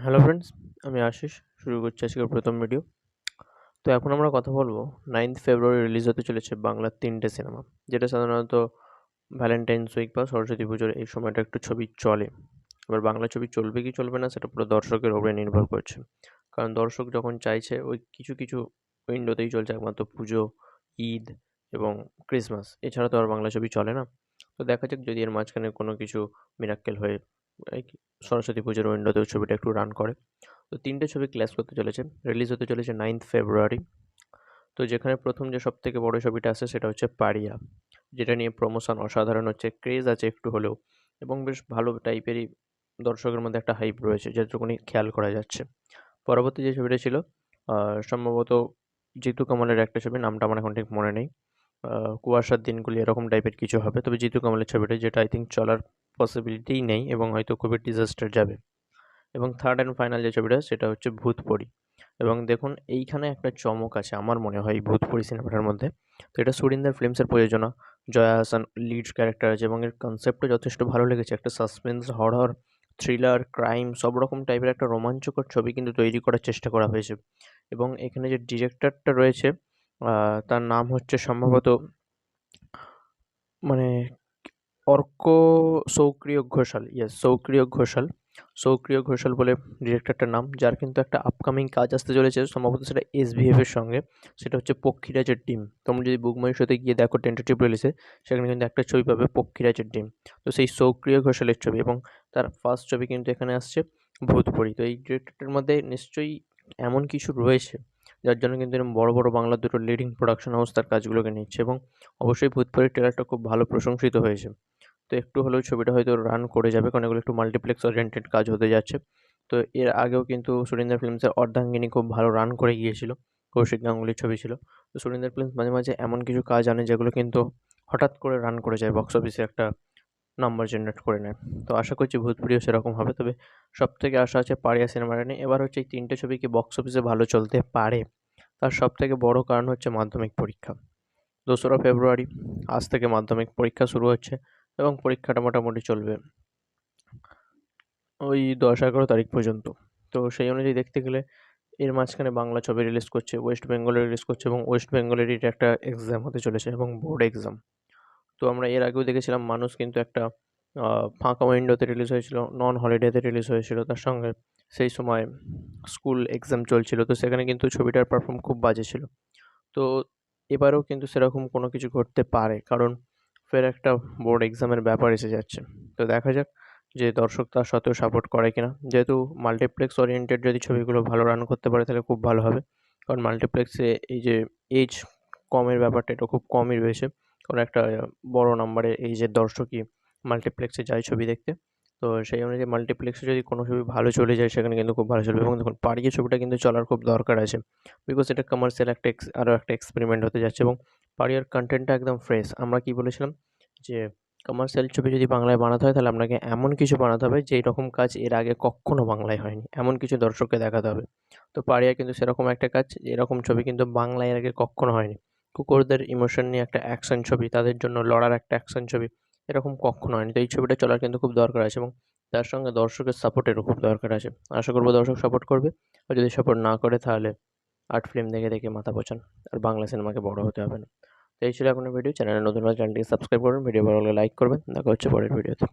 Hello friends, আমি আশিস। শুরু করছি আজকের প্রথম ভিডিও। তো এখন আমরা কথা বলবো 9th ফেব্রুয়ারি রিলিজ হতে চলেছে বাংলার ৩টে সিনেমা, যেটা সাধারণত ভ্যালেন্টাইন্স উইক বা সরস্বতী পুজোর এই সময়টা একটু ছবি চলে। এবার বাংলা ছবি চলবে কি চলবে না সেটা পুরো দর্শকের উপরে নির্ভর করছে। কারণ দর্শক যখন চাইছে ওই কিছু, কিছু উইন্ডোতেই চলছে, একমাত্র পুজো, ঈদ এবং ক্রিসমাস। এছাড়া তো আর বাংলা ছবি চলে না। তো দেখা যাক যদি এর মাঝখানে কোনো কিছু মিরাক্কেল হয়ে এই সরস্বতী পুজোর উইন্ডোতেও ছবিটা একটু রান করে। তো ৩টে ছবি ক্ল্যাশ করতে চলেছে। রিলিজ হতে চলেছে 9th ফেব্রুয়ারি। তো যেখানে ১ম যে সবথেকে বড় ছবিটা আসছে সেটা হচ্ছে 'পাড়িয়া', যেটা নিয়ে প্রমোশন অসাধারণ হচ্ছে, ক্রেজ আছে একটু হলেও এবং বেশ ভালো টাইপেরই দর্শকের মধ্যে একটা হাইপ রয়েছে যেটুকুনি খেয়াল করা যাচ্ছে। পরবর্তী যে ছবিটা ছিল আ সম্ভবত জিতু কামালের একটা ছবি, নামটা আমার এখন ঠিক মনে নেই। আ 'কুয়াশার দিনগুলি' এরকম টাইপের কিছু হবে। তবে জিতু কামালের ছবিটা, যেটা আই থিংক চলার পসিবিলিটিই নেই এবং হয়তো খুবই ডিজাস্টার যাবে। এবং থার্ড অ্যান্ড ফাইনাল যে ছবিটা সেটা হচ্ছে 'ভূতপরী'। এবং দেখুন এইখানে একটা চমক আছে আমার মনে হয় এই 'ভূতপরী' সিনেমাটার মধ্যে। তো এটা সুরিন্দর ফিল্মসের প্রযোজনা। জয়া আহসান লিড ক্যারেক্টার আছে এবং এর কনসেপ্টও যথেষ্ট ভালো লেগেছে। একটা সাসপেন্স, হরর, থ্রিলার, ক্রাইম সব রকম টাইপের একটা রোমাঞ্চকর ছবি কিন্তু তৈরি করার চেষ্টা করা হয়েছে। এবং এখানে যে ডিরেক্টরটা রয়েছে আ তার নাম হচ্ছে সম্ভবত মানে অর্ক সৌক্রিয় ঘোষাল, ইয়েস সৌক্রিয় ঘোষাল। সৌক্রিয় ঘোষাল বলে ডিরেক্টরটার নাম, যার কিন্তু একটা আপকামিং কাজ আসতে চলেছে সম্ভবত সেটা এসভিএফ এর সঙ্গে। সেটা হচ্ছে 'পক্ষীরাজের ডিম'। তোমরা যদি বুক মাই শোতে গিয়ে দেখো টেন্টেটিভ রিলিজে, সেখানে কিন্তু একটা ছবি পাবে 'পক্ষীরাজের ডিম'। তো সেই সৌক্রিয় ঘোষালের ছবি এবং তার ফার্স্ট ছবি কিন্তু এখানে আসছে 'ভূতপরী'। তো এই ডিরেক্টরটার মধ্যে নিশ্চয়ই এমন কিছু রয়েছে যার জন্য কিন্তু এরকম বড়, বড় বাংলার দুটো লিডিং প্রোডাকশন হাউস তার কাজগুলোকে নিচ্ছে এবং অবশ্যই 'ভূতপরীর' ট্রেলারটা খুব ভালো প্রশংসিত হয়েছে। তো একটু হলেও ছবিটা হয়তো রান করে যাবে, কারণ এগুলো একটু মাল্টিপ্লেক্স ওরিয়েন্টেড কাজ হতে যাচ্ছে। তো এর আগেও কিন্তু সুরিন্দর ফিল্মসের 'অর্ধাঙ্গিনী' খুব ভালো রান করে গিয়েছিল। কৌশিক গাঙ্গুলির ছবি ছিল। তো সুরিন্দর ফিল্মস মাঝে, মাঝে এমন কিছু কাজ আনে যেগুলো কিন্তু হঠাৎ করে রান করে যায়, বক্স অফিসে একটা নাম্বার জেনারেট করে নেয়। তো আশা করছি 'ভূতপুরিও' সেরকম হবে। তবে সবথেকে আশা আছে 'পাড়িয়া' সিনেমাটা নিয়ে। এবার হচ্ছে এই ৩টে ছবি কি বক্স অফিসে ভালো চলতে পারে? তার সবথেকে বড় কারণ হচ্ছে মাধ্যমিক পরীক্ষা। ২রা ফেব্রুয়ারি আজ থেকে মাধ্যমিক পরীক্ষা শুরু হচ্ছে এবং পরীক্ষাটা মোটামুটি চলবে ওই ১০-১১ তারিখ পর্যন্ত। তো সেই অনুযায়ী দেখতে গেলে এর মাঝখানে বাংলা ছবি রিলিজ করছে, ওয়েস্ট বেঙ্গলে রিলিজ করছে এবং ওয়েস্ট বেঙ্গলেরই এটা একটা এক্সাম হতে চলেছে এবং বোর্ড এক্সাম। তো আমরা এর আগেও দেখেছিলাম মানুষ কিন্তু একটা আ ফাঁকা উইন্ডোতে রিলিজ হয়েছিল, নন হলিডেতে রিলিজ হয়েছিল। তার সঙ্গে সেই সময় স্কুল এক্সাম চলছিল। তো সেখানে কিন্তু ছবিটার পারফর্ম খুব বাজে ছিল। তো এবারেও কিন্তু সেরকম কোনো কিছু ঘটতে পারে। কারণ ফের একটা বোর্ড এক্সামের ব্যাপার এসে যাচ্ছে। তো দেখা যাক যে দর্শক তার সত্ত্বেও সাপোর্ট করে কিনা। যেহেতু মাল্টিপ্লেক্স ওরিয়েন্টেড যদি ছবিগুলো ভালো রান করতে পারে তাহলে খুব ভালো হবে। কারণ মাল্টিপ্লেক্সে এই যে এজ কমের ব্যাপারটা এটা খুব কমই রয়েছে। কারণ একটা বড় নাম্বারের এইজের দর্শকই মাল্টিপ্লেক্সে যায় ছবি দেখতে। তো সেই অনুযায়ী মাল্টিপ্লেক্সে যদি কোনো ছবি ভালো চলে যায় সেখানে কিন্তু খুব ভালো চলবে এবং দেখুন 'পারিয়ে' ছবিটা কিন্তু চলার খুব দরকার আছে। বিকজ এটা কমার্শিয়াল একটা আরো একটা এক্সপেরিমেন্ট হতে যাচ্ছে এবং পারিয়ার কনটেন্টটা একদম ফ্রেশ। আমরা কি বলেছিলাম যে কমার্শিয়াল ছবি যদি বাংলায় বানাতে হয় তাহলে আপনাকে এমন কিছু বানাতে হবে যেই রকম কাজ এর আগে কক্ষনো বাংলায় হয়নি। এমন কিছু দর্শককে দেখাতে হবে। তো পারিয়া কিন্তু সেরকম একটা কাজ, এরকম ছবি কিন্তু বাংলায় এর আগে কক্ষনো হয়নি। কুকুরদের ইমোশন নিয়ে একটা অ্যাকশন ছবি, তাদের জন্য লড়ার একটা অ্যাকশন ছবি, এরকম কক্ষনো হয়নি। তো এই ছবিটা চলার কিন্তু খুব দরকার আছে এবং তার সঙ্গে দর্শকের সাপোর্টেরও খুব দরকার আছে। আশা করব দর্শক সাপোর্ট করবে। আর যদি সাপোর্ট না করে তাহলে আর্ট ফিল্ম দেখে, দেখে মাথা পচান। আর বাংলা সিনেমাকে বড় হতে হবে না। তো এই ছিল এখনের ভিডিও। চ্যানেলে নতুন হলে চ্যানেলটিকে সাবস্ক্রাইব করবেন। ভিডিও ভালো লাগলে লাইক করবেন। দেখা হচ্ছে পরের ভিডিওতে।